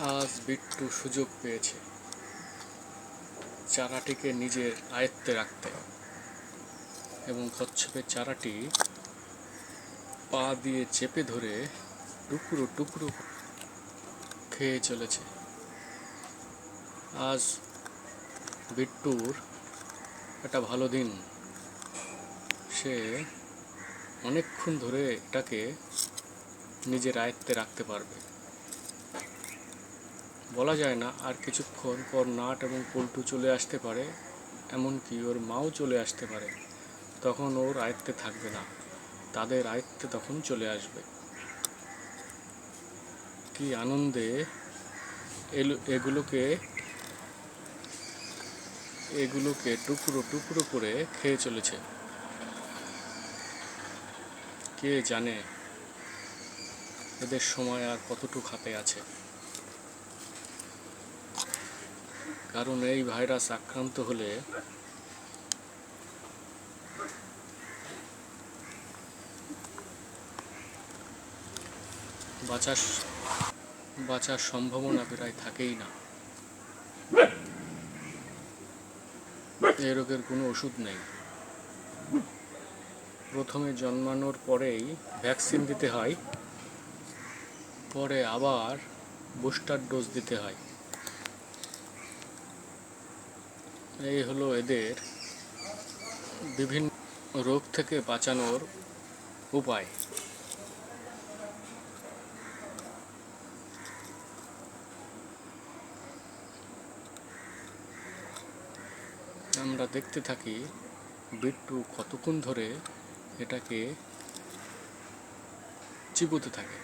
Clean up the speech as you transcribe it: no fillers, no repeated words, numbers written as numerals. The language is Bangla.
আজ বিট্টু সুযোগ পেয়েছে চারাটিকে নিজের আয়ত্তে রাখতে এবং কচ্ছপের চারাটি পা দিয়ে চেপে ধরে টুকরো টুকরো খেয়ে চলেছে। আজ বিট্টুর একটা ভালো দিন, সে অনেকক্ষণ ধরে এটাকে নিজের আয়ত্তে রাখতে পারবে। বলা যায় না, আর কিছুক্ষণ পর নাট এবং পল্টু চলে আসতে পারে, এমনকি ওর মাও চলে আসতে পারে। তখন ওর আয়ত্তে থাকবে না, তাদের আয়ত্তে তখন চলে আসবে। কি আনন্দে এগুলোকে টুকরো টুকরো করে খেয়ে চলেছে। কে জানে এদের সময় আর কতটুকু হাতে আছে, কারণ এই ভাইরাস আক্রান্ত হলে বাঁচার সম্ভাবনা প্রায় থাকেই না। এই রোগের কোনো ওষুধ নেই। প্রথমে জন্মানোর পরেই ভ্যাকসিন দিতে হয়, পরে আবার বুস্টার ডোজ দিতে হয়। এই হলো এদের বিভিন্ন রোগ থেকে বাঁচানোর উপায়। আমরা দেখতে থাকি বিট্টু কতক্ষণ ধরে এটাকে চিবোতে থাকে।